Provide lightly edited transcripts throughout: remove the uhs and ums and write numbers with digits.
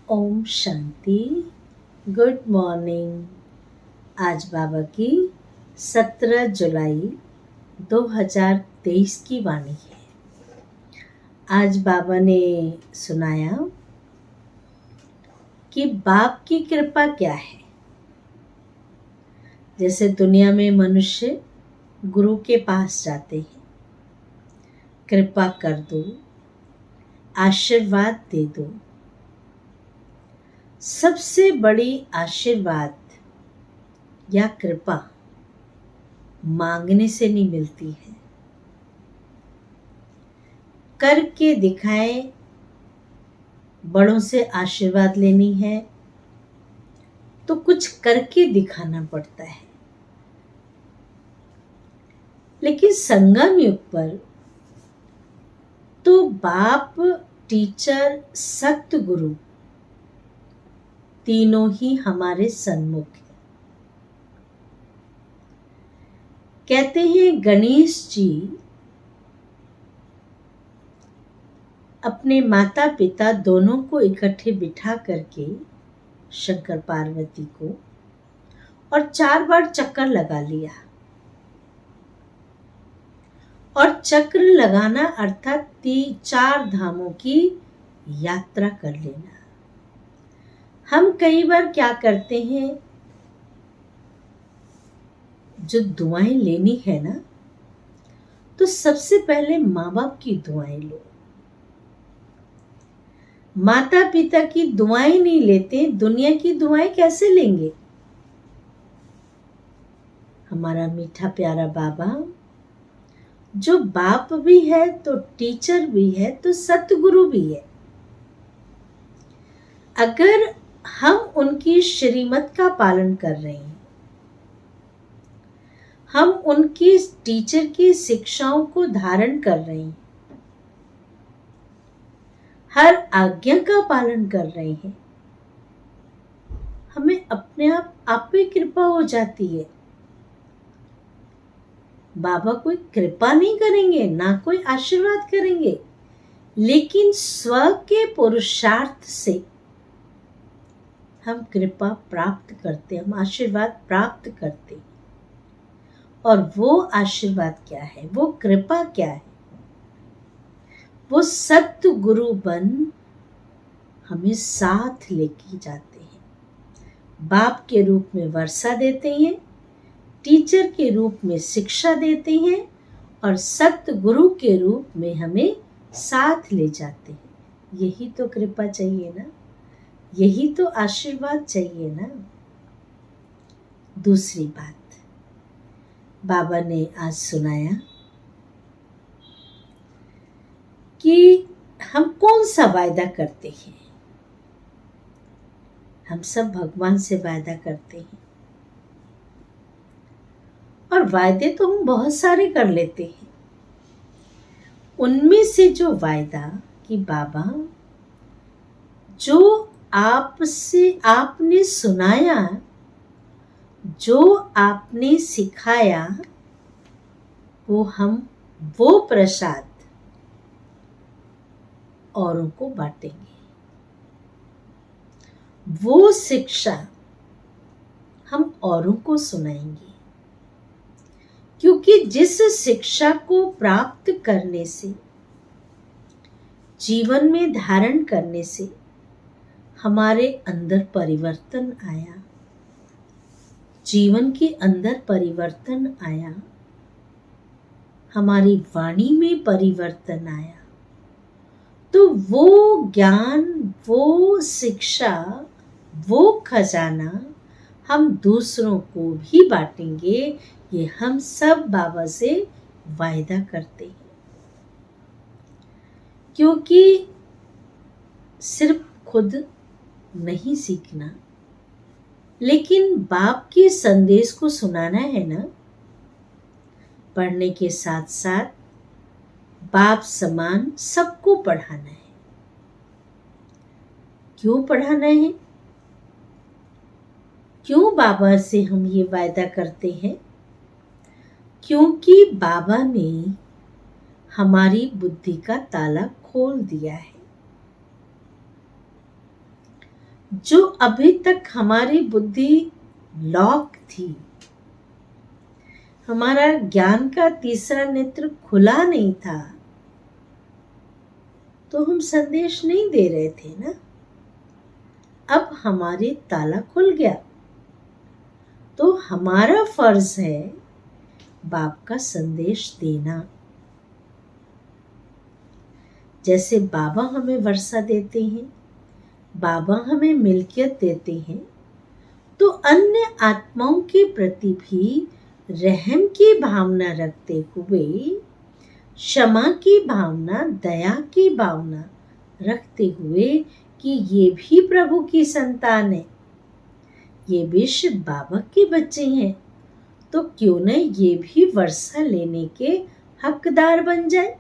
Om Shanti. Good morning. आज बाबा की 17 जुलाई 2023 की वाणी है। आज बाबा ने सुनाया कि बाप की कृपा क्या है। जैसे दुनिया में मनुष्य गुरु के पास जाते हैं, कृपा कर दो, आशीर्वाद दे दो। सबसे बड़ी आशीर्वाद या कृपा मांगने से नहीं मिलती है, करके दिखाए। बड़ों से आशीर्वाद लेनी है तो कुछ करके दिखाना पड़ता है। लेकिन संगम युग पर तो बाप, टीचर, सत्य गुरु तीनों ही हमारे सन्मुख हैं। कहते हैं गणेश जी अपने माता पिता दोनों को इकट्ठे बिठा करके शंकर पार्वती को और 4 बार चक्कर लगा लिया। और चक्र लगाना अर्थात 4 धामों की यात्रा कर लेना। हम कई बार क्या करते हैं, जो दुआएं लेनी है ना, तो सबसे पहले माँ बाप की दुआएं लो। माता पिता की दुआएं नहीं लेते, दुनिया की दुआएं कैसे लेंगे। हमारा मीठा प्यारा बाबा जो बाप भी है तो टीचर भी है तो सतगुरु भी है। अगर हम उनकी श्रीमत का पालन कर रहे हैं, हम उनकी टीचर की शिक्षाओं को धारण कर रहे हैं, हर आज्ञा का पालन कर रहे हैं, हमें अपने आप पे कृपा हो जाती है। बाबा कोई कृपा नहीं करेंगे, ना कोई आशीर्वाद करेंगे, लेकिन स्व के पुरुषार्थ से हम कृपा प्राप्त करते, हम आशीर्वाद प्राप्त करते। और वो आशीर्वाद क्या है, वो कृपा क्या है, वो सत्य गुरु बन हमें साथ लेके जाते हैं। बाप के रूप में वर्षा देते हैं, टीचर के रूप में शिक्षा देते हैं, और सत्य गुरु के रूप में हमें साथ ले जाते हैं। यही तो कृपा चाहिए ना, यही तो आशीर्वाद चाहिए ना। दूसरी बात बाबा ने आज सुनाया कि हम कौन सा वायदा करते हैं। हम सब भगवान से वायदा करते हैं, और वायदे तो हम बहुत सारे कर लेते हैं। उनमें से जो वायदा कि बाबा जो आपने सुनाया, जो आपने सिखाया, वो प्रसाद औरों को बांटेंगे। वो शिक्षा हम औरों को सुनाएंगे। क्योंकि जिस शिक्षा को प्राप्त करने से, जीवन में धारण करने से हमारे अंदर परिवर्तन आया, जीवन के अंदर परिवर्तन आया, हमारी वाणी में परिवर्तन आया, तो वो ज्ञान, वो शिक्षा, वो खजाना हम दूसरों को भी बांटेंगे। ये हम सब बाबा से वायदा करते हैं। क्योंकि सिर्फ खुद नहीं सीखना, लेकिन बाप के संदेश को सुनाना है ना। पढ़ने के साथ साथ बाप समान सबको पढ़ाना है। क्यों पढ़ाना है? क्यों बाबा से हम ये वायदा करते हैं? क्योंकि बाबा ने हमारी बुद्धि का ताला खोल दिया है। जो अभी तक हमारी बुद्धि लॉक थी, हमारा ज्ञान का तीसरा नेत्र खुला नहीं था, तो हम संदेश नहीं दे रहे थे ना। अब हमारी ताला खुल गया, तो हमारा फर्ज है बाप का संदेश देना। जैसे बाबा हमें वर्षा देते हैं, बाबा हमें मिल्कियत देते हैं, तो अन्य आत्माओं के प्रति भी रहम की भावना रखते हुए, क्षमा की भावना, दया की भावना रखते हुए कि ये भी प्रभु की संतान है, ये भी शिव बाबा के बच्चे हैं, तो क्यों न ये भी वर्षा लेने के हकदार बन जाए।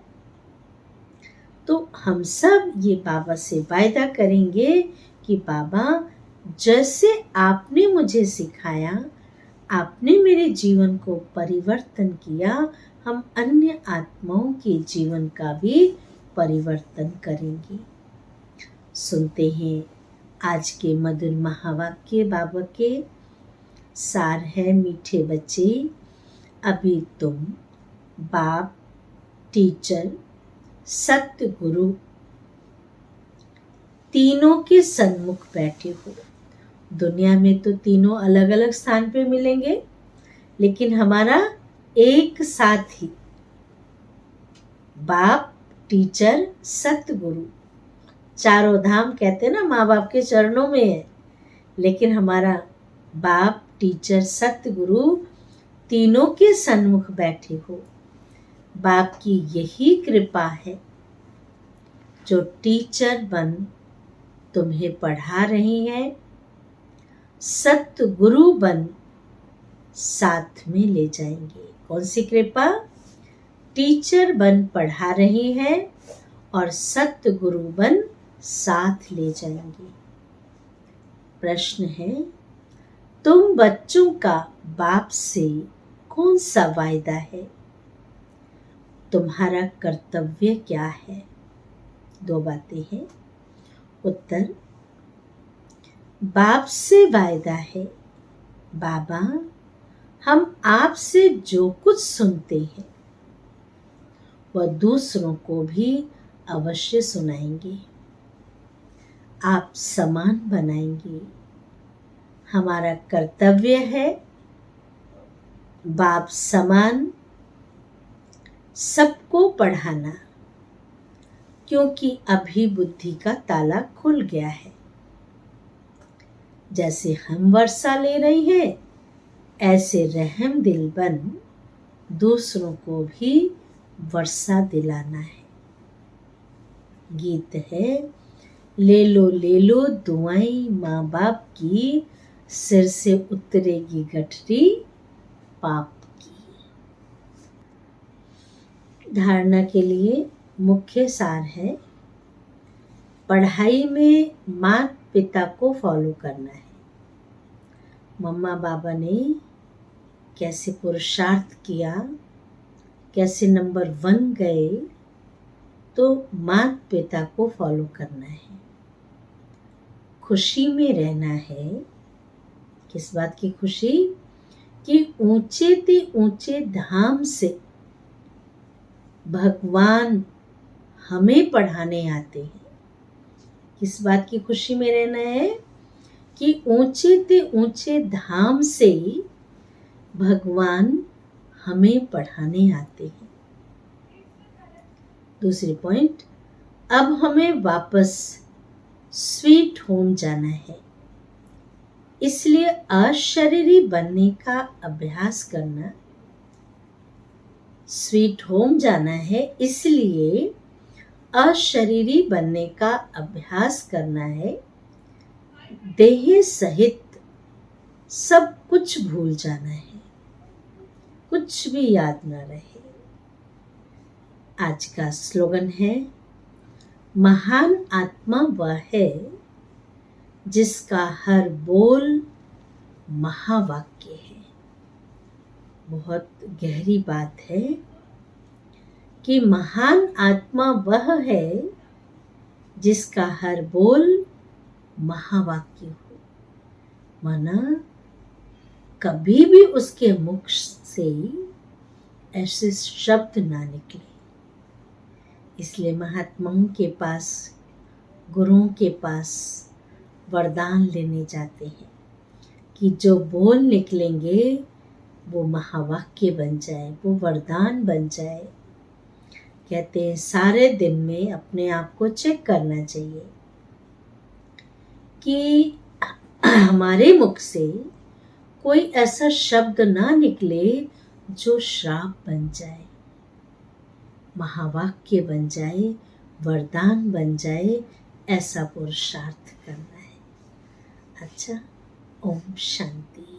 तो हम सब ये बाबा से वायदा करेंगे कि बाबा, जैसे आपने मुझे सिखाया, आपने मेरे जीवन को परिवर्तन किया, हम अन्य आत्माओं के जीवन का भी परिवर्तन करेंगे। सुनते हैं आज के मधुर महावाक्य बाबा के। सार है मीठे बच्चे, अभी तुम बाप, टीचर, सत्य गुरु तीनों के सन्मुख बैठे हो। दुनिया में तो तीनों अलग अलग स्थान पे मिलेंगे, लेकिन हमारा एक साथ ही बाप, टीचर, सत्य गुरु, चारों धाम कहते हैं ना, माँ बाप के चरणों में है, लेकिन हमारा बाप, टीचर, सत्य गुरु तीनों के सन्मुख बैठे हो। बाप की यही कृपा है जो टीचर बन तुम्हें पढ़ा रही है, सत्य गुरु बन साथ में ले जाएंगे। कौन सी कृपा? टीचर बन पढ़ा रही है और सत्य गुरु बन साथ ले जाएंगे। प्रश्न है, तुम बच्चों का बाप से कौन सा वायदा है? तुम्हारा कर्तव्य क्या है? दो बातें हैं। उत्तर, बाप से वायदा है, बाबा हम आपसे जो कुछ सुनते हैं वह दूसरों को भी अवश्य सुनाएंगे, आप समान बनाएंगे। हमारा कर्तव्य है बाप समान सबको पढ़ाना, क्योंकि अभी बुद्धि का ताला खुल गया है। जैसे हम वर्षा ले रहे हैं, ऐसे रहम दिल बन दूसरों को भी वर्षा दिलाना है। गीत है, ले लो दुआएं माँ बाप की, सिर से उतरेगी गठरी पाप की। धारणा के लिए मुख्य सार है, पढ़ाई में माता पिता को फॉलो करना है। मम्मा बाबा ने कैसे पुरुषार्थ किया, कैसे नंबर 1 गए, तो माता पिता को फॉलो करना है। खुशी में रहना है। किस बात की खुशी? कि ऊंचे ते ऊंचे धाम से भगवान हमें पढ़ाने आते हैं। किस बात की खुशी में रहना है? कि ऊंचे ते ऊंचे धाम से भगवान हमें पढ़ाने आते हैं। दूसरी पॉइंट, अब हमें वापस स्वीट होम जाना है, इसलिए अशरीरी बनने का अभ्यास करना। स्वीट होम जाना है, इसलिए अशरीरी बनने का अभ्यास करना है। देह सहित सब कुछ भूल जाना है, कुछ भी याद न रहे। आज का स्लोगन है, महान आत्मा वह है जिसका हर बोल महावाक्य है। बहुत गहरी बात है कि महान आत्मा वह है जिसका हर बोल महावाक्य हो, माना कभी भी उसके मुख से ऐसे शब्द ना निकले। इसलिए महात्माओं के पास, गुरुओं के पास वरदान लेने जाते हैं कि जो बोल निकलेंगे वो महावाक्य बन जाए, वो वरदान बन जाए। कहते हैं सारे दिन में अपने आप को चेक करना चाहिए कि हमारे मुख से कोई ऐसा शब्द ना निकले जो श्राप बन जाए, महावाक्य बन जाए, वरदान बन जाए। ऐसा पुरुषार्थ करना है। अच्छा, ओम शांति।